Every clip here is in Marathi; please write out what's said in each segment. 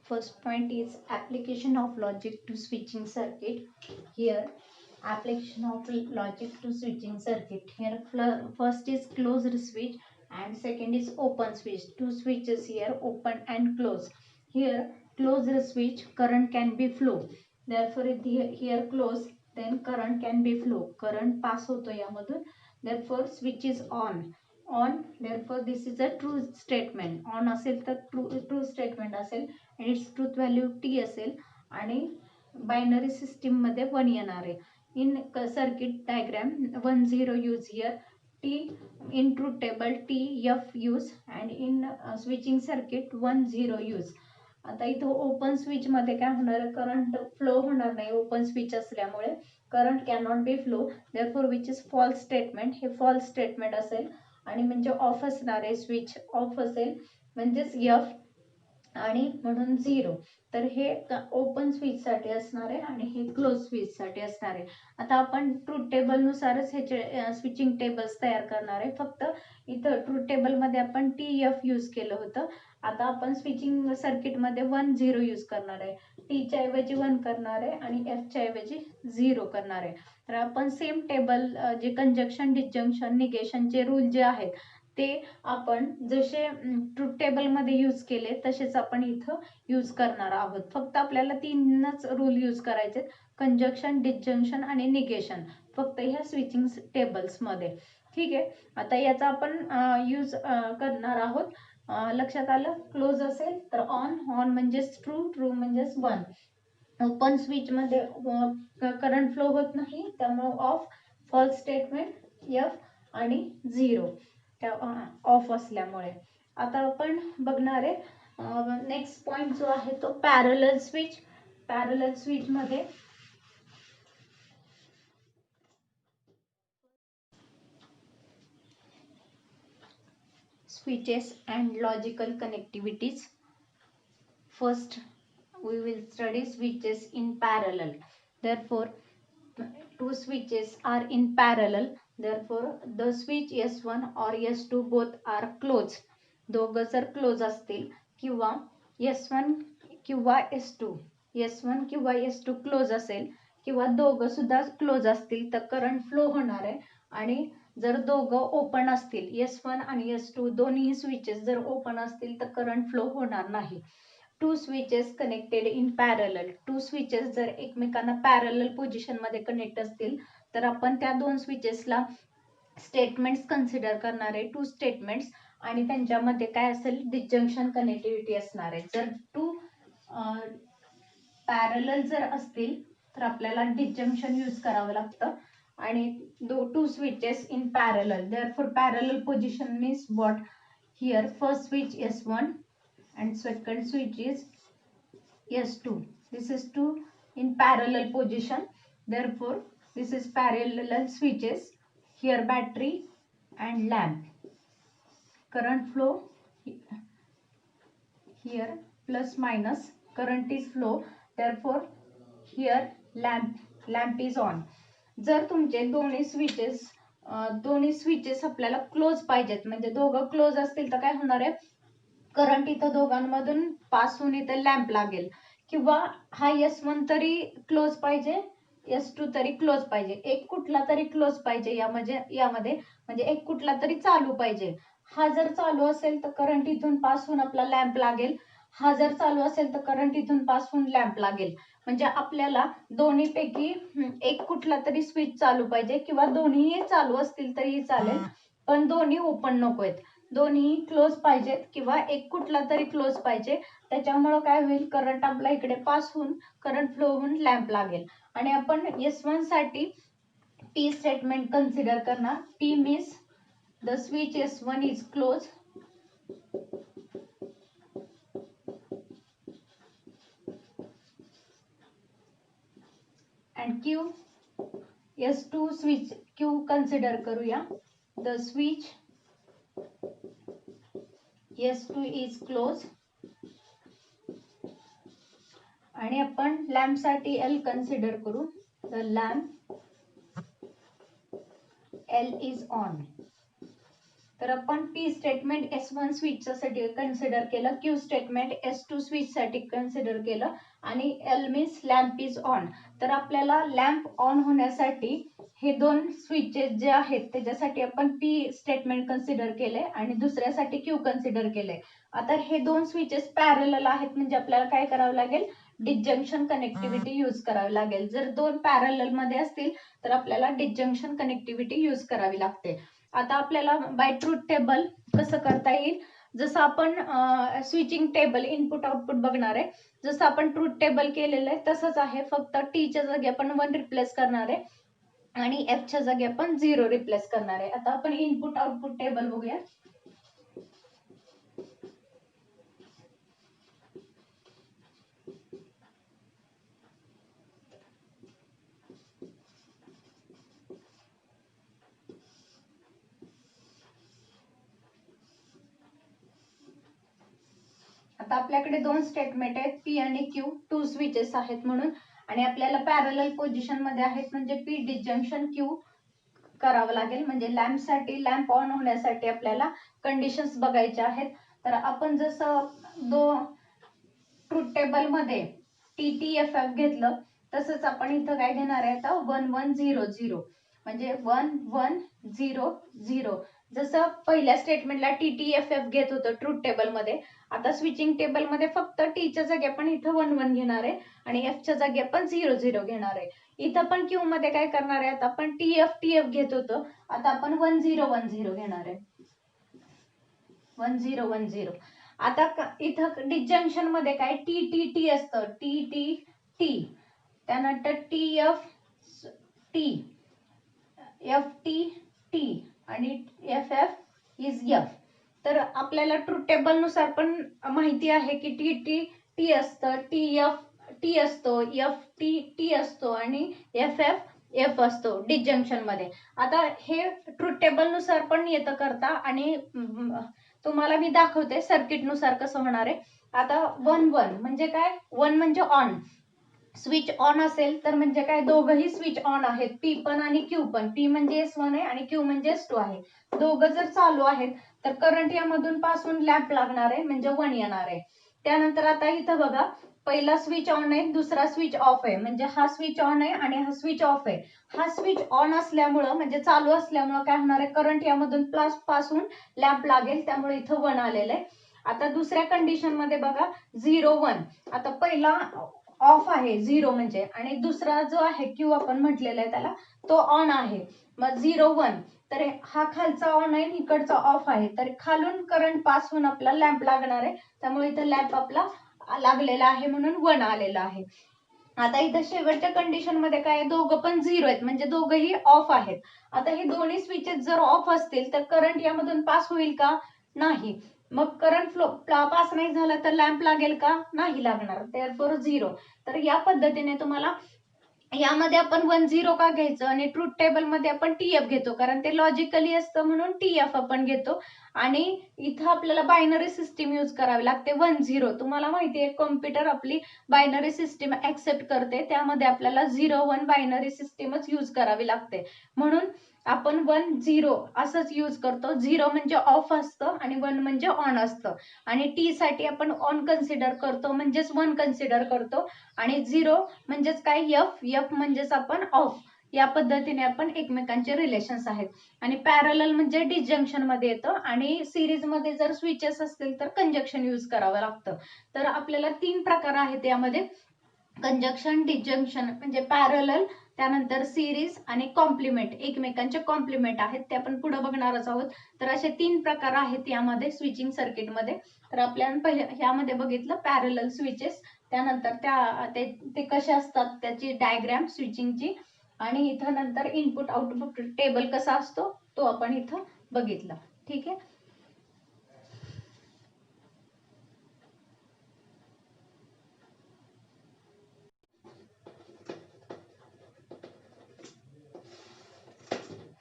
First point is application of logic to switching circuit. Here application of logic to switching circuit. Here first is closed switch and second is open switch. Two switches here, open and close. Here closed switch, current can be flow. Therefore here close, then current can be flow. Current pass होतो यामधून. Therefore switch is on. Therefore this is a true statement. On असेल तर true statement असेल and its truth value t असेल आणि बायनरी सिस्टीम मध्ये 1 येणार आहे. In circuit diagram 1 0 use here, t in truth table t f use and in switching circuit 1 0 use. आता इथं ओपन स्विच मध्ये काय होणार आहे, करंट फ्लो होणार नाही ओपन स्विच असल्यामुळे. Current cannot be flow, therefore which is false statement. हे फॉल्स स्टेटमेंट असेल आणि म्हणजे ऑफ असणार आहे, स्विच ऑफ असेल म्हणजेच एफ आणि म्हणून 0. तर हे ओपन स्विच साठी असणार आहे आणि हे क्लोज स्विच साठी असणार आहे. आता आपण ट्रूथ टेबल नुसारच ह्याचे स्विचिंग टेबल्स तयार करणार आहे. फक्त इथं ट्रूथ टेबल मध्ये आपण टी एफ यूज केलं होतं. आता आपण स्विचिंग सर्किट मध्ये 1 0 यूज करणार आहे. टी च्या ऐवजी 1 करणार आहे आणि एफ च्या ऐवजी 0 करणार आहे. तर आपण सेम टेबल जे कंजक्शन डिस्जंक्शन निगेशनचे रूल जे आहेत ते आपण जसे ट्रूथ टेबल मध्ये यूज केले तसेच आपण इथं यूज करणार आहोत. फक्त आपल्याला 3च रूल यूज करायचे, कंजक्शन डिस्जंक्शन आणि निगेशन, फक्त ह्या स्विचिंग टेबल्स मध्ये. ठीक आहे, आता याचा आपण यूज करणार आहोत. लक्षात आलं. क्लोज असेल तर ऑन म्हणजेच ट्रू म्हणजेच 1. ओपन स्विच मध्ये करंट फ्लो होत नाही त्यामुळे ऑफ, फॉल्स स्टेटमेंट एफ आणि 0 ऑफ असल्यामुळे. आता आपण बघणार आहे नेक्स्ट पॉइंट जो आहे तो पॅरलल स्विच. पॅरलल स्विच मध्ये switches and logical connectivities. First we will study switches in parallel. Therefore two switches are in parallel. Therefore the switch S1 or S2 both are closed. दोघं जर क्लोज असतील किंवा S1 किंवा S1 किंवा S2 क्लोज असेल किंवा दोघं सुद्धा क्लोज असतील तर करंट फ्लो होणार आहे. आणि जर दोघं ओपन असतील S1 आणि S2 दोन्ही स्विचेस जर ओपन असतील तर करंट फ्लो होणार नाही. Two switches connected in parallel. Two switches जर एकमेकांना पॅरलल पोझिशन मध्ये कनेक्ट असतील तर आपण त्या दोन स्विचेसला स्टेटमेंट्स कन्सिडर करणार आहे, टू स्टेटमेंट्स, आणि त्यांच्यामध्ये काय असेल, डिस्जंक्शन कनेक्टिव्हिटी असणार आहे. जर टू पॅरलल जर असतील तर आपल्याला डिस्जंक्शन यूज करावं लागतं. आणि two switches in parallel, therefore parallel position means what, here first switch S1 and second switch is S2. This is two in parallel position. Therefore this is parallel switches. Here battery and lamp. Current flow here plus minus, current is flow. Therefore here lamp is on. जर तुमचे दोन्ही स्विचेस आपल्याला क्लोज पाहिजेत, म्हणजे दोघं क्लोज असतील तर काय होणार आहे, करंट इथं दोघांमधून पास होऊन इथं लॅम्प लागेल. किंवा हा S1 तरी क्लोज पाहिजे, S2 तरी क्लोज पाहिजे, एक कुठला तरी क्लोज पाहिजे यामध्ये म्हणजे एक कुठला तरी चालू पाहिजे. हा जर चालू असेल तर करंट इथून पास होऊन आपला लॅम्प लागेल. हा जर चालू असेल तर करंट इथून पास होऊन लॅम्प लागेल. म्हणजे आपल्याला दोन्हीपैकी एक कुठला तरी स्विच चालू पाहिजे किंवा दोन्ही चालू असतील तरी चालेल, पण दोन्ही ओपन नकोत. दोन्ही क्लोज पाहिजेत किंवा एक कुठला तरी क्लोज पाहिजे. त्याच्यामुळे काय होईल, करंट आपला इकडे पास होऊन करंट फ्लो होऊन लॅम्प लागेल. आणि आपण S1 साठी टी स्टेटमेंट कन्सिडर करणार. T means the switch S1 is close and Q S2 switch Q consider करूया. The switch S2 is close आणि आपण लॅम्प साठी L कन्सिडर करू. The lamp L is on. तर आपण P स्टेटमेंट S1 स्विचसाठी कन्सिडर केलं, Q स्टेटमेंट S2 स्विचसाठी कन्सिडर केलं आणि L means lamp is on. तर आपल्याला लॅम्प ऑन होण्यासाठी हे दोन स्विचेस जे आहेत त्याच्यासाठी आपण P स्टेटमेंट कन्सिडर केले आणि दुसऱ्यासाठी Q कन्सिडर केले. आता हे दोन स्विचेस पॅरलल आहेत म्हणजे आपल्याला काय करावं लागेल, डिसजंक्शन कनेक्टिव्हिटी यूज करावी लागेल. जर दोन पॅरलल मध्ये असतील तर आपल्याला डिसजंक्शन कनेक्टिव्हिटी यूज करावी लागते. आता आपल्याला बाय ट्रूथ टेबल कसं करता येईल, जसं आपण स्विचिंग टेबल इनपुट आउटपुट बघणार आहे, जसं आपण ट्रूथ टेबल केलेलं आहे तसंच आहे, फक्त T च्या जागी आपण 1 रिप्लेस करणार आहे आणि F च्या जागी आपण 0 रिप्लेस करणार आहे. आता आपण इनपुट आउटपुट टेबल बघूया. आता आपल्याकडे दोन स्टेटमेंट आहेत, P आणि Q, 2 स्विचेस आहेत म्हणून, आणि आपल्याला पॅरलल पोझिशन मध्ये आहेत म्हणजे P डिसजंक्शन Q करावं लागेल. म्हणजे लॅम्प साठी, लॅम्प ऑन होण्यासाठी आपल्याला कंडिशन्स बघायच्या आहेत. तर आपण जसं ट्रूथ टेबल मध्ये TTFF घेतलं तसंच आपण इथं काय घेणार आहे आता 1100 म्हणजे 1100. जसं पहिल्या स्टेटमेंटला TTFF घेत होतं ट्रूथ टेबल मध्ये, आता स्विचिंग टेबल मध्ये फक्त T च्या जागी आपण इथं 11 घेणार आहे आणि F च्या जागी आपण 00 घेणार आहे. इथं पण Q मध्ये काय करणार आहे, आता आपण TF घेत होतो, आता आपण 1010 घेणार आहे, 1010. आता इथं डिसजंक्शन मध्ये काय TTT असतं, TTT, त्यानंतर TFT, FTT आणि FF इज F. तर आपल्याला ट्रूथ टेबल नुसार पण माहिती आहे की TTT असतं, TFT असतो, FTT असतो आणि FF असतो डिसजंक्शन मध्ये. आता हे ट्रूथ टेबल नुसार पण येतं करता आणि तुम्हाला मी दाखवते सर्किट नुसार कसं होणार आहे. आता 1 म्हणजे काय, 1 म्हणजे ऑन, स्विच ऑन असेल तर म्हणजे काय, दोघंही स्विच ऑन आहेत, P पण आणि Q पण. P म्हणजे S1 आहे आणि Q म्हणजे S2 आहे. दोघं जर चालू आहेत तर करंट यामधून पासून लॅम्प लागणार आहे म्हणजे 1 येणार आहे. त्यानंतर आता इथं बघा, पहिला स्विच ऑन आहे, दुसरा स्विच ऑफ आहे, म्हणजे हा स्विच ऑन आहे आणि हा स्विच ऑफ आहे. हा स्विच ऑन असल्यामुळं म्हणजे चालू असल्यामुळं काय होणार आहे, करंट यामधून पासून लॅम्प लागेल, त्यामुळे इथं 1 आलेलं आहे. आता दुसऱ्या कंडिशन मध्ये बघा 01. आता पहिला ऑफ आहे 0 म्हणजे, आणि दुसरा जो आहे Q आपण म्हटलेला आहे त्याला, तो ऑन आहे. मग 01, तर हा खालचा ऑन आहे, इकडचा ऑफ आहे, तर खालून करंट पास होऊन आपला लॅम्प लागणार आहे, त्यामुळे इथं लॅम्प आपला लागलेला आहे म्हणून 1 आलेला आहे. आता इथं शेवटच्या कंडिशन मध्ये काय, दोघं पण 0 आहेत म्हणजे दोघंही ऑफ आहेत. आता हे दोन्ही स्विचेस जर ऑफ असतील तर करंट यामधून पास होईल का, नाही. मग करंट फ्लो पास नाही झाला तर लॅम्प लागेल का, नाही लागणार, therefore 0. तर या पद्धतीने तुम्हाला यामध्ये आपण 10 का घ्यायचं आणि ट्रूथ टेबल मध्ये आपण TF घेतो कारण ते लॉजिकली असतं म्हणून TF आपण घेतो. आणि इथं आपल्याला बायनरी सिस्टीम यूज करावी लागते 10. तुम्हाला माहिती आहे कॉम्प्युटर आपली बायनरी सिस्टीम ऍक्सेप्ट करते, त्यामध्ये आपल्याला 01 बायनरी सिस्टीमच यूज करावी लागते, म्हणून आपण 10 असंच यूज करतो. 0 म्हणजे ऑफ असतं आणि 1 म्हणजे ऑन असतं, आणि T साठी आपण ऑन कन्सिडर करतो म्हणजेच 1 कन्सिडर करतो, आणि 0 म्हणजेच काय, F म्हणजेच आपण ऑफ. या पद्धतीने आपण एकमेकांचे रिलेशन्स आहेत. आणि पॅरलल म्हणजे डिसजंक्शन मध्ये येतं आणि सिरीज मध्ये जर स्विचेस असतील तर कंजक्शन यूज करावं लागतं. तर आपल्याला 3 प्रकार आहेत यामध्ये, कंजक्शन, डिसजंक्शन म्हणजे पॅरलल, त्यानंतर सिरीज आणि कॉम्प्लिमेंट, एकमेकांचे कॉम्प्लिमेंट आहेत, ते आपण पुढे बघणारच आहोत. तर असे 3 प्रकार आहेत यामध्ये स्विचिंग सर्किट मध्ये. तर आपल्याला ह्यामध्ये बघितलं पॅरलल स्विचेस, त्यानंतर ते कसे असतात त्याची डायग्राम स्विचिंगची, आणि इथं नंतर इनपुट आउटपुट टेबल कसा असतो तो आपण इथं बघितला. ठीक आहे.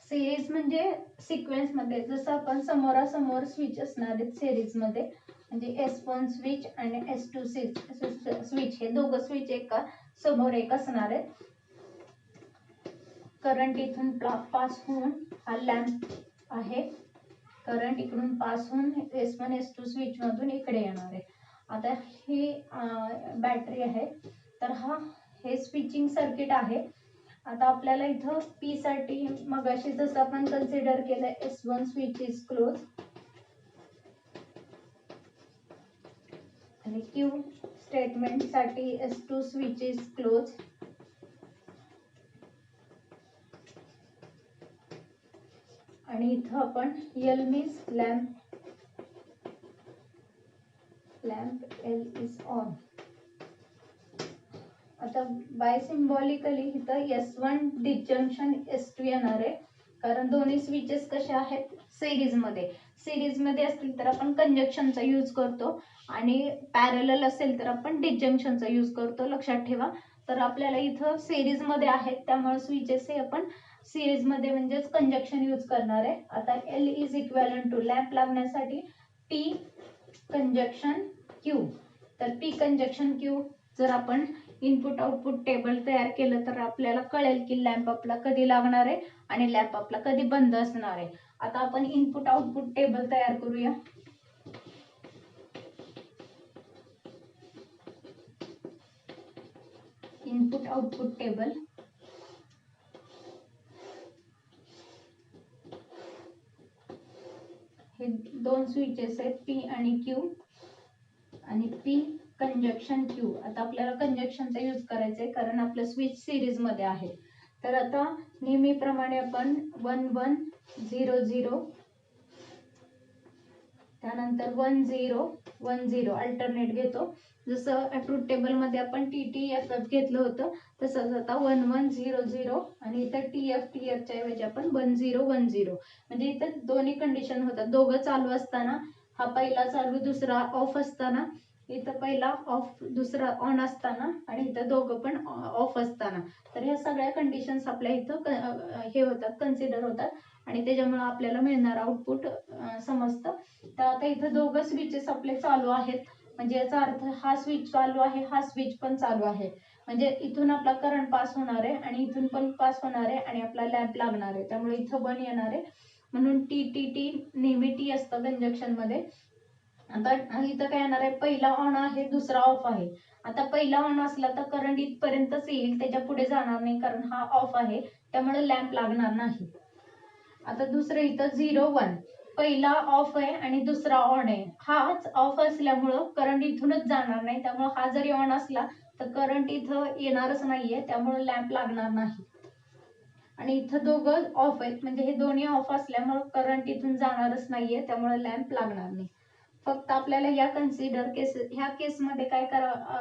सिरीज म्हणजे सिक्वेन्स मध्ये, जसं आपण समोरासमोर स्विच असणार आहेत सिरीज मध्ये, म्हणजे S1 स्विच आणि S2 स्विच, हे दोघं स्विच एका समोर एक असणार आहेत. करंट इथून पास होऊन हा लॅम्प आहे करंट इकडून पास होऊन S1 S2 स्विच मधून इकडे येणार आहे. आता ही बॅटरी आहे, तर हे स्विचिंग सर्किट आहे. आता आपल्याला इथं P साठी मगाशी जसं आपण कन्सिडर केलं S1 स्विच इज क्लोज आणि Q स्टेटमेंट साठी S2 स्विच इज क्लोज आणि इथं आपण L means lamp L is on. आता बाय सिम्बॉलिकली इथं S1 डिसजंक्शन S2 येणार आहे, कारण दोन्ही स्विचेस कशा आहेत सिरीज मध्ये असतील तर आपण कंजक्शनचा यूज करतो आणि पॅरलल असेल तर आपण डिसजंक्शनचा यूज करतो, लक्षात ठेवा. तर आपल्याला इथं सिरीज मध्ये आहेत त्यामुळे स्विचेस हे आपण सिरीज मध्ये म्हणजेच कंजक्शन यूज करणार आहे. आता L is equivalent to lamp लागण्यासाठी P कंजक्शन Q. तर P कंजक्शन Q जर आपण इनपुट आउटपुट टेबल तयार केलं तर आपल्याला कळेल की लॅम्प आपला कधी लागणार आहे आणि लॅम्प आपला कधी बंद असणार आहे. आता आपण इनपुट आउटपुट टेबल तयार करूया. इनपुट आउटपुट टेबल हे दोन स्विचेस आहेत P आणि Q आणि P कंजक्शन Q. आता आपल्याला कंजक्शनचा यूज करायचा आहे कारण आपलं स्विच सिरीज मध्ये आहे. तर आता नेहमीप्रमाणे आपण 1 1 0 0 त्यानंतर 1 0 1 0 अल्टरनेट घेतो. जसं ट्रूथ टेबल मध्ये आपण TTFF घेतलं होतं तसंच आता 1 1 0 0 आणि इथं TF च्या ऐवजी आपण 1 0 1 0. म्हणजे इथं दोन्ही कंडिशन होतात, दोघं चालू असताना हा पहिला चालू दुसरा ऑफ असताना, इथं पहिला ऑफ दुसरा ऑन असताना आणि इथं दोघं पण ऑफ असताना. तर ह्या सगळ्या कंडिशन्स आपल्या इथं हे होतात, कन्सिडर होतात आणि त्याच्यामुळे आपल्याला मिळणार आउटपुट समजतं. तर आता इथं दोघं स्विचेस आपले चालू आहेत, म्हणजे याचा अर्थ हा स्विच चालू आहे, हा स्विच पण चालू आहे. म्हणजे इथून आपला करंट पास होणार आहे आणि इथून पण पास होणार आहे आणि आपला लॅम्प लागणार आहे, त्यामुळे इथं 1 येणार आहे. म्हणून T नेहमी T असतं कंजक्शन मध्ये. आता इथं काय येणार आहे, पहिला ऑन आहे दुसरा ऑफ आहे. आता पहिला ऑन असला तर करंट इथपर्यंतच येईल, त्याच्या पुढे जाणार नाही कारण हा ऑफ आहे, त्यामुळे लॅम्प लागणार नाही. आता दुसरं इथं 0 1 पहिला ऑफ आहे आणि दुसरा ऑन आहे. हाच ऑफ असल्यामुळं करंट इथूनच जाणार नाही, त्यामुळे हा जरी ऑन असला तर करंट इथं येणारच नाहीये, त्यामुळे लॅम्प लागणार नाही. आणि इथं दोघं ऑफ आहेत, म्हणजे हे दोन्ही ऑफ असल्यामुळे करंट इथून जाणारच नाहीये, त्यामुळे लॅम्प लागणार नाही. फक्त आपल्याला ह्या केसमध्ये काय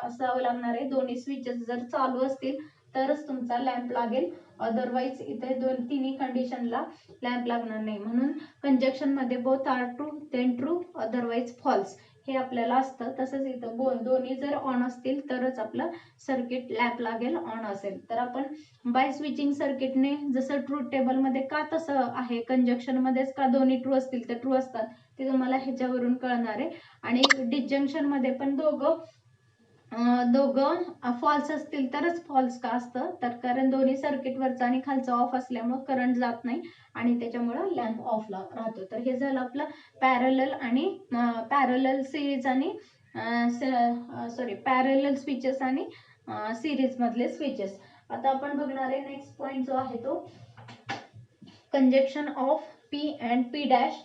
असावं लागणार आहे, दोन्ही स्विचेस जर चालू असतील तरच तुमचा लॅम्प लागेल, अदरवाईज इथे तिन्ही कंडिशनला लॅम्प लागणार नाही. म्हणून कंजक्शन मध्ये both are true then true otherwise false हे आपल्याला असतं. तसंच इथं दोन्ही जर ऑन असतील तरच आपलं सर्किट लॅम्प लागेल, ऑन असेल तर. आपण बाय स्विचिंग सर्किटने जसं ट्रूथ टेबल मध्ये का तसं आहे, कंजक्शन मध्येच का दोन्ही ट्रू असतील तर ट्रू असतात ते तुम्हाला ह्याच्यावरून कळणार आहे. आणि डिसजंक्शन मध्ये पण दोघं फॉल्स असतील तरच फॉल्स का असतं, तर कारण दोन्ही सर्किट वरचा आणि खालचा ऑफ असल्यामुळे करंट जात नाही आणि त्याच्यामुळे लॅम्प ऑफ राहतो. तर हे झालं आपलं पॅरलल सिरीज आणि पॅरलल स्विचेस आणि सिरीज मधले स्विचेस. आता आपण बघणार आहे नेक्स्ट पॉइंट जो आहे तो conjunction of P and P dash.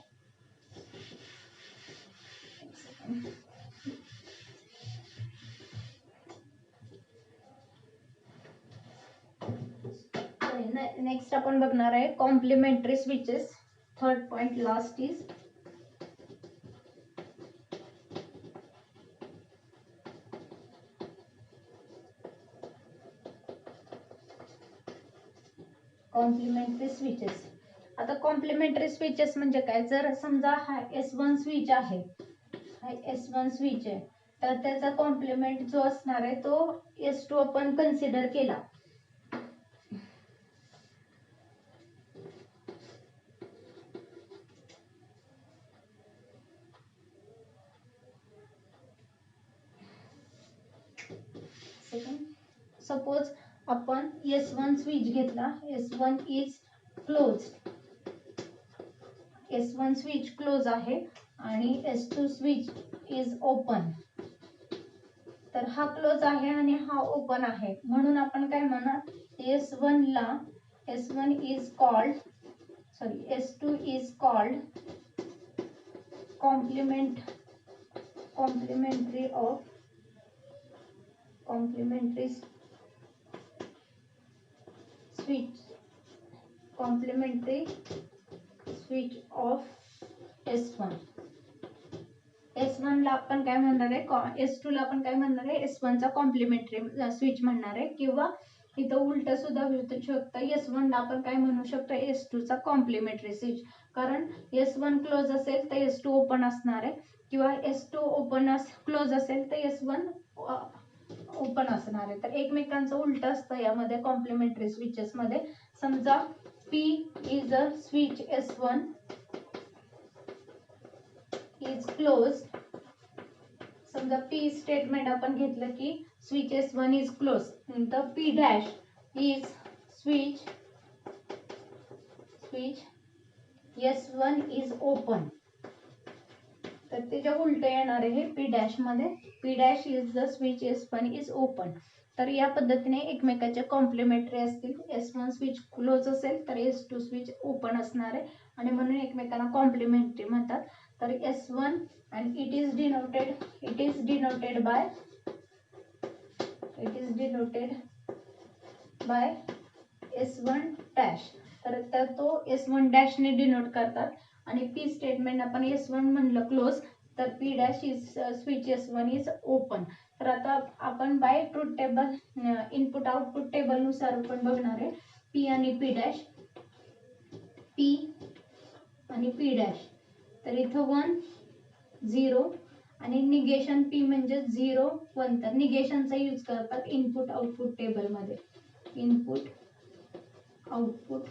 Next आपण बघणार आहे complementary switches. Third point last is complementary switches. आता कॉम्प्लिमेंटरी स्विचेस म्हणजे काय, जर समजा हा S1 स्विच आहे, हा S1 स्विच आहे, तर त्याचा कॉम्प्लिमेंट जो असणार आहे तो S2 आपण कन्सिडर केला. सपोज आपण S1 स्विच घेतला, S1 is close, S1 switch close आहे आणि S2 स्विच इज ओपन. तर हा क्लोज आहे आणि हा ओपन आहे, म्हणून आपण काय म्हणणार, S1 ला S1 is called S2 is called complementary switch of S1. S1 ला आपण काय म्हणणार आहे, S2 ला आपण काय म्हणणार आहे, S1 चा कॉम्प्लिमेंटरी स्विच म्हणणार आहे, किंवा इथं उलट सुद्धा होऊ शकतं. S1 ला आपण काय म्हणू शकतो, S2 चा कॉम्प्लिमेंटरी स्विच. कारण S1 क्लोज असेल तर S2 ओपन असणार आहे, किंवा S2 क्लोज असेल तर S1 ओपन असणार आहे. तर एकमेकांचं उलट असतं यामध्ये कॉम्प्लिमेंटरी स्विचेस मध्ये. समजा P is a switch S1 is close. समजा P स्टेटमेंट आपण घेतलं की स्विच S1 इज क्लोज, तर P dash is switch S1 is open. तर त्याच्या उलट येणार आहे P डॅश मध्ये, P dash is the switch S1 is open. तर या पद्धतीने एकमेकाचे कॉम्प्लिमेंटरी असतील. S1 स्विच क्लोज असेल तर S2 स्विच ओपन असणार आहे आणि म्हणून एकमेकांना कॉम्प्लिमेंटरी म्हणतात. तर S1 and it is denoted by S1 dash. तर तो S1 डॅश ने डिनोट करतात. आणि P स्टेटमेंट आपण S1 म्हणलं क्लोज, तर P dash is switch S1 is open. तर आता आपण by truth table input output table नुसार आपण बघणार आहे P आणि P डॅश, P आणि P डॅश. तर इथं 1 0 आणि निगेशन P म्हणजे 0 1. तर निगेशनचा यूज करतात इनपुट आउटपुट टेबल मध्ये. इनपुट आउटपुट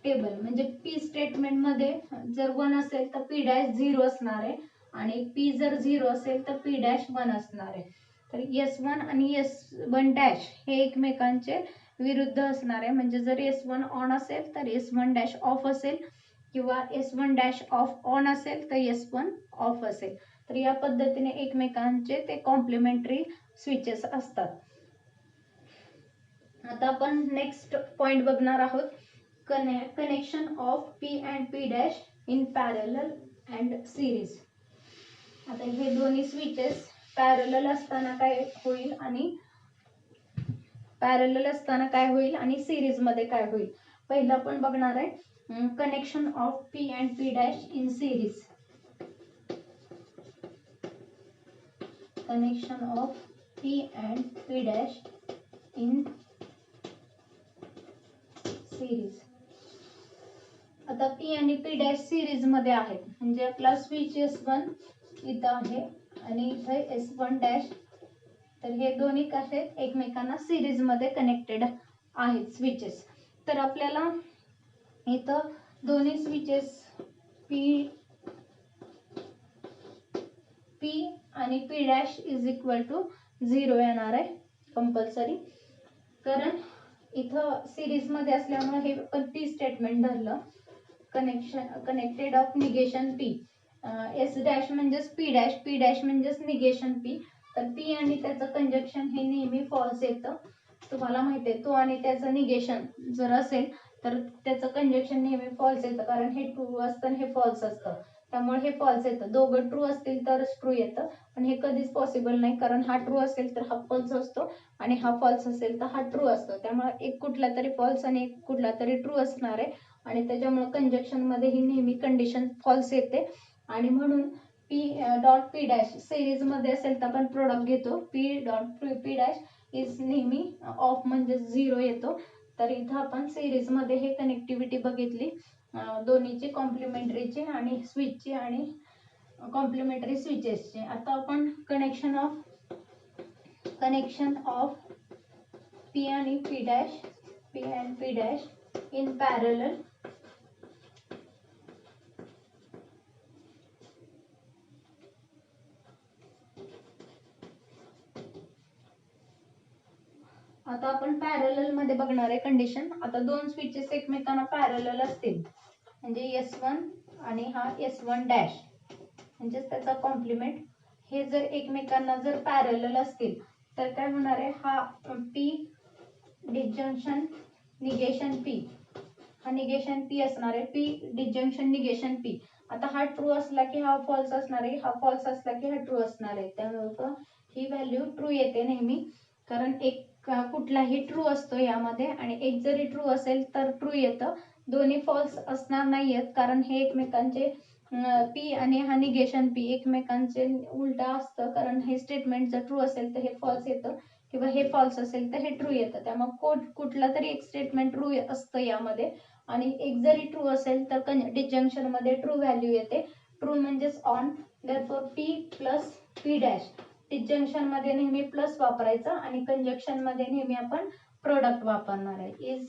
टेबल म्हणजे P स्टेटमेंट मध्ये जर 1 असेल तर P डॅश 0 असणार आहे, आणि P जर 0 असेल तर P डॅश 1 असणार आहे. तर S1 आणि S1 डॅश हे एकमेकांचे विरुद्ध असणार आहे. म्हणजे जर S1 ऑन असेल तर S1 डॅश ऑफ असेल, किंवा S1 डॅश ऑफ ऑन असेल तर S1 ऑफ असेल. तर या पद्धतीने एकमेकांचे ते कॉम्प्लिमेंटरी स्विचेस असतात. आता आपण नेक्स्ट पॉइंट बघणार आहोत, connection of P and P dash in parallel and series. आता हे दोन्ही स्विचेस पॅरलल असताना काय होईल आणि सिरीज मध्ये काय होईल. पहिलं आपण बघणार आहे connection of P and P dash in series. Connection of P and P dash in series. आता P आणि P डॅश सिरीज मध्ये आहेत, म्हणजे आपला स्विच S1 इथं आहे आणि इथे S1 डॅश. तर हे दोन्ही कसे एकमेकांना सिरीज मध्ये कनेक्टेड आहेत स्विचेस. तर आपल्याला इथं दोन्ही स्विचेस P आणि P dash is equal to 0 येणार आहे कंपल्सरी. कारण इथं सिरीज मध्ये असल्यामुळे हे पण P स्टेटमेंट धरलं. Connected of negation P. S dash म्हणजेच P डॅश, P डॅश म्हणजेच निगेशन P. तर P आणि त्याचं कंजक्शन हे नेहमी फॉल्स येतं. तुम्हाला माहिती आहे, तो आणि त्याचं निगेशन जर असेल तर त्याचं कंजक्शन नेहमी फॉल्स येतं, कारण हे ट्रू असतं आणि हे फॉल्स असतं. त्यामुळे हे फॉल्स येतं. दोघं ट्रू असतील तरच ट्रू येतं, पण हे कधीच पॉसिबल नाही, कारण हा ट्रू असेल तर हा फॉल्स असतो आणि हा फॉल्स असेल तर हा ट्रू असतो. त्यामुळे एक कुठला तरी फॉल्स आणि एक कुठला तरी ट्रू असणार आहे, आणि त्याच्यामुळे कंजक्शन मध्ये ही नेहमी कंडिशन फॉल्स येते. आणि म्हणून P dot P dash series मध्ये असेल तर आपण प्रोडक्ट घेतो. P dot P dash is नेहमी ऑफ म्हणजे 0 येतो. तर इथं आपण सिरीज मध्ये हे कनेक्टिव्हिटी बघितली दोन्हीची, कॉम्प्लिमेंटरीची आणि स्विचची आणि कॉम्प्लिमेंटरी स्विचेसची. आता आपण कनेक्शन ऑफ P आणि P डॅश इन पॅरलल. आता आपण पॅरलल मध्ये बघणार आहे कंडिशन. आता दोन स्विचेस एकमेकांना पॅरलल असतील म्हणजे S1 आणि हा S1 डॅश म्हणजेच त्याचा कॉम्प्लिमेंट. हे जर एकमेकांना जर पॅरलल असतील तर काय होणार आहे, हा P डिसजंक्शन निगेशन P, हा निगेशन P असणार आहे, P डिसजंक्शन निगेशन P. आता हा ट्रू असला की हा फॉल्स असणार आहे, हा फॉल्स असला की हा ट्रू असणार आहे. त्यामुळे ही व्हॅल्यू ट्रू येते नेहमी, कारण एक कुठलाही ट्रू असतो यामध्ये आणि एक जरी ट्रू असेल तर ट्रू येतं. दोन्ही फॉल्स असणार नाहीयेत कारण हे एकमेकांचे P आणि हा निगेशन P एकमेकांचे उलटा असतं, कारण हे स्टेटमेंट जर ट्रू असेल तर हे फॉल्स येतं किंवा हे फॉल्स असेल तर हे ट्रू येतं. त्यामुळे कुठला तरी एक स्टेटमेंट ट्रू असतं यामध्ये आणि एक जरी ट्रू असेल तर डिसजंक्शन मध्ये ट्रू व्हॅल्यू येते. ट्रू म्हणजेच on, therefore P plus P dash. Disjunction मध्ये नेहमी प्लस वापरायचं आणि कंजक्शन मध्ये नेहमी आपण प्रोडक्ट वापरणार आहे. इज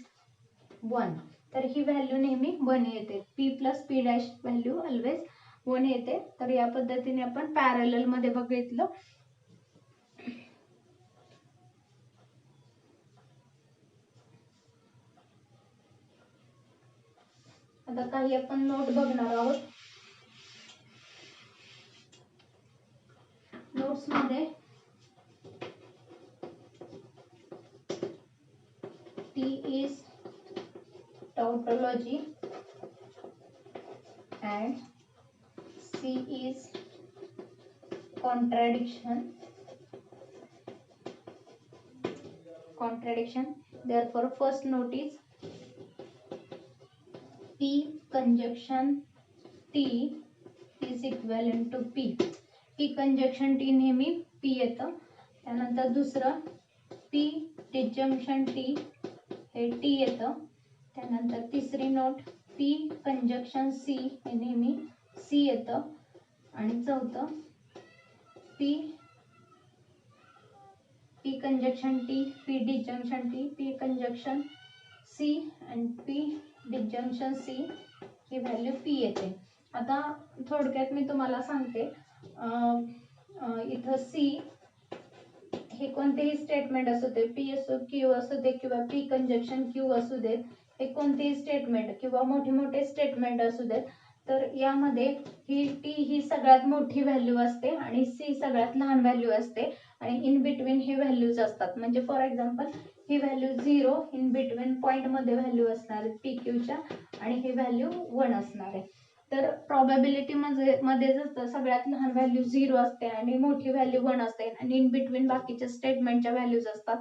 1, तर ही व्हॅल्यू नेहमी 1 येते. P plus P dash value always 1 येते. तर या पद्धतीने आपण पॅरलल मध्ये बघितलं. आता काही आपण नोट बघणार आहोत. नोट्स मध्ये T is tautology and C is contradiction. Therefore first note is P conjunction T is equivalent to P. P conjunction T नेहमी P येतं. त्यानंतर दुसरं P disjunction T हे T येतं. त्यानंतर तिसरी नोट P कंजक्शन C हे नेहमी C येतं. आणि चौथं P conjunction T, P disjunction T, P conjunction C आणि P disjunction C ही व्हॅल्यू P येते. आता थोडक्यात मी तुम्हाला सांगते, इथं C हे कोणतेही स्टेटमेंट असू दे, P असो Q असू दे किंवा P कंजक्शन Q असू देत, हे कोणतेही स्टेटमेंट किंवा मोठे मोठे स्टेटमेंट असू देत, तर यामध्ये ही T ही सगळ्यात मोठी व्हॅल्यू असते आणि C सगळ्यात लहान व्हॅल्यू असते आणि इन बिटवीन हे व्हॅल्यूज असतात. म्हणजे for example he value 0 in between point मध्ये व्हॅल्यू असणार आहे PQच्या आणि ही व्हॅल्यू 1 असणार आहे. तर प्रोबॅबिलिटी मध्ये जर सगळ्यात लहान व्हॅल्यू 0 असते आणि मोठी व्हॅल्यू 1 असते आणि इन बिटवीन बाकीच्या स्टेटमेंटच्या व्हॅल्यूज असतात,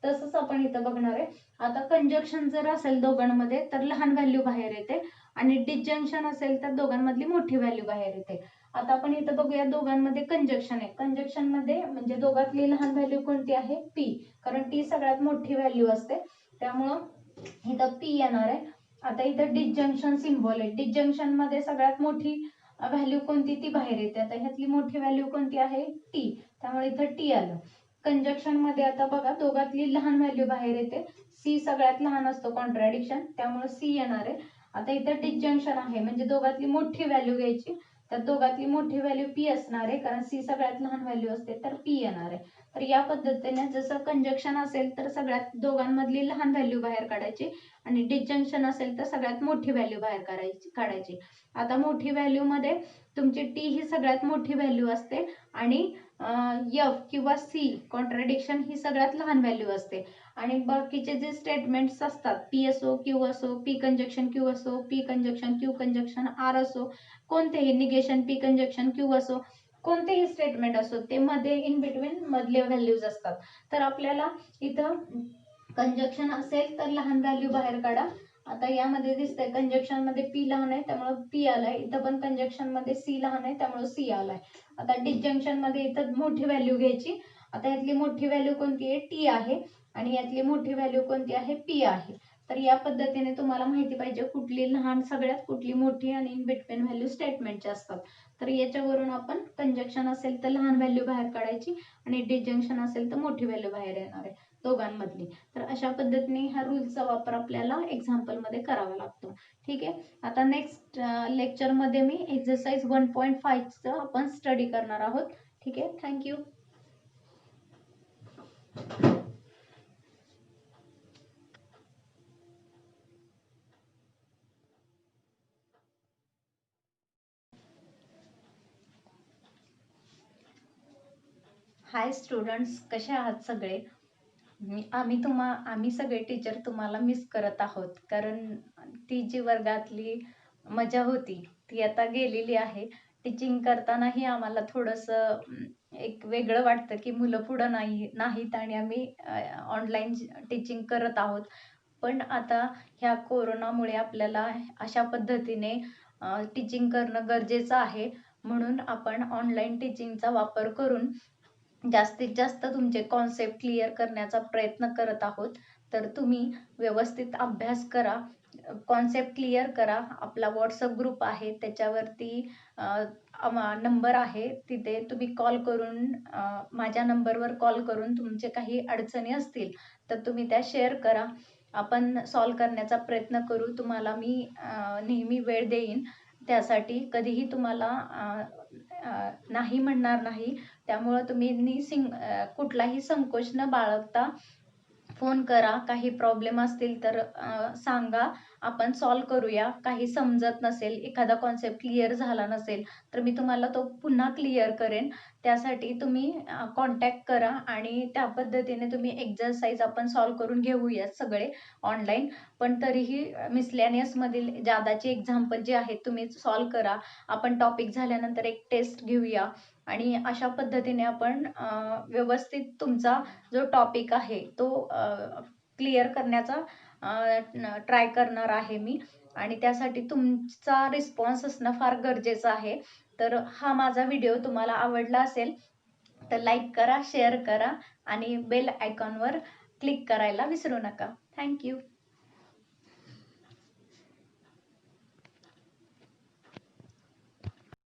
तसंच आपण इथं बघणार आहे. आता कंजक्शन जर असेल दोघांमध्ये तर लहान व्हॅल्यू बाहेर येते आणि डिसजंक्शन असेल तर दोघांमधली मोठी व्हॅल्यू बाहेर येते. आता आपण इथं बघूया दोघांमध्ये कंजक्शन आहे. कंजक्शन मध्ये म्हणजे दोघातली लहान व्हॅल्यू कोणती आहे, P, कारण T सगळ्यात मोठी व्हॅल्यू असते त्यामुळं इथं P येणार आहे. आता इथं डिसजंक्शन सिम्बॉल आहे. डिसजंक्शन मध्ये सगळ्यात मोठी व्हॅल्यू कोणती ती बाहेर येते. आता ह्यातली मोठी व्हॅल्यू कोणती आहे, T, त्यामुळे इथं T आलं. कंजक्शन मध्ये आता बघा दोघातली लहान व्हॅल्यू बाहेर येते. C सगळ्यात लहान असतो कॉन्ट्रॅडिक्शन, त्यामुळे C येणार आहे. आता इथं डिसजंक्शन आहे म्हणजे दोघातली मोठी व्हॅल्यू घ्यायची, तर दोघातली मोठी व्हॅल्यू P असणार आहे कारण C सगळ्यात लहान व्हॅल्यू असते तर P येणार आहे. तर या पद्धतीने जसं कंजक्शन असेल तर सगळ्यात दोघांमधली लहान व्हॅल्यू बाहेर काढायची आणि डिसजंक्शन असेल तर सगळ्यात मोठी व्हॅल्यू बाहेर काढायची. आता मोठी व्हॅल्यू मध्ये तुमची T ही सगळ्यात मोठी व्हॅल्यू असते आणि F किंवा C कॉन्ट्रॅडिक्शन ही सगळ्यात लहान व्हॅल्यू असते आणि बाकीचे जे स्टेटमेंट्स असतात P असो Q असो, P कंजक्शन Q असो, P conjunction Q conjunction R असो, कोणतेही निगेशन P कंजक्शन Q असो, कोणतेही स्टेटमेंट असो, ते मध्ये इन बिटवीन मधले व्हॅल्यूज असतात. तर आपल्याला इथं कंजक्शन असेल तर लहान व्हॅल्यू बाहेर काढा. आता यामध्ये दिसतंय कंजक्शन मध्ये P लहान आहे त्यामुळे P आलाय, इथं पण कंजक्शन मध्ये C लहान आहे त्यामुळे C आलाय. आता डिसजंक्शन मध्ये इथं मोठी व्हॅल्यू घ्यायची. आता यातली मोठी व्हॅल्यू कोणती आहे, T आहे आणि यातली मोठी व्हॅल्यू कोणती आहे, P आहे. तर या पद्धतीने तुम्हाला माहिती पाहिजे कुठली लहान सगळ्यात कुठली मोठी आणि इन बिटवीन व्हॅल्यू स्टेटमेंटचे असतात. तर याच्यावरून आपण कंजक्शन असेल तर लहान व्हॅल्यू बाहेर काढायची आणि डिसजंक्शन असेल तर मोठी व्हॅल्यू बाहेर येणार आहे दोघांमधली. तर अशा पद्धतीने ह्या रूलचा वापर आपल्याला एक्झाम्पल मध्ये करावा लागतो. ठीक आहे. आता नेक्स्ट लेक्चर मध्ये मी एक्सरसाइज 1.5 आपण स्टडी करणार आहोत. ठीक आहे. थँक्यू. हाय स्टुडंट्स, कसे आहात सगळे? आम्ही सगळे टीचर तुम्हाला मिस करत आहोत, कारण ती जी वर्गातली मजा होती ती आता गेलेली आहे. टीचिंग करतानाही आम्हाला थोडंसं एक वेगळं वाटतं की मुलं पुढं नाहीत आणि आम्ही ऑनलाईन टीचिंग करत आहोत. पण आता ह्या कोरोनामुळे आपल्याला अशा पद्धतीने टीचिंग करणं गरजेचं आहे. म्हणून आपण ऑनलाईन टीचिंगचा वापर करून जास्तीत जास्त तुमचे कॉन्सेप्ट क्लिअर करण्याचा प्रयत्न करत आहोत. तर तुम्ही व्यवस्थित अभ्यास करा, कॉन्सेप्ट क्लिअर करा. आपला WhatsApp ग्रुप आहे, त्याच्यावरती नंबर आहे, तिथे तुम्ही कॉल करून माझ्या नंबरवर कॉल करून तुमचे काही अडचणी असतील तर तुम्ही त्या शेअर करा. आपण सॉल्व्ह करण्याचा प्रयत्न करू. तुम्हाला मी नेहमी वेळ देईन. त्यासाठी कधीही तुम्हाला नाही म्हणणार नाही. त्यामुळं तुम्ही कुठलाही संकोच न बाळगता फोन करा. काही प्रॉब्लेम असतील तर सांगा. आपण सॉल्व्ह करूया. काही समजत नसेल, एखादा कॉन्सेप्ट क्लिअर झाला नसेल, तर मी तुम्हाला तो पुन्हा क्लिअर करेन. त्यासाठी तुम्ही कॉन्टॅक्ट करा आणि त्या पद्धतीने तुम्ही एक्झरसाइज आपण सॉल्व्ह करून घेऊयात सगळे ऑनलाईन. पण तरीही मिसलेनियसमधील जादाचे एक्झाम्पल जे आहेत तुम्ही सॉल्व्ह करा. आपण टॉपिक झाल्यानंतर एक टेस्ट घेऊया आणि अशा पद्धतीने आपण व्यवस्थित तुमचा जो टॉपिक आहे तो क्लिअर करण्याचा ट्राय करणार आहे मी आणि त्यासाठी तुमचा रिस्पॉन्स असणं फार गरजेचं आहे. तर हा माझा व्हिडिओ तुम्हाला आवडला असेल तर लाईक करा, शेअर करा आणि बेल आयकॉनवर क्लिक करायला विसरू नका. Thank you.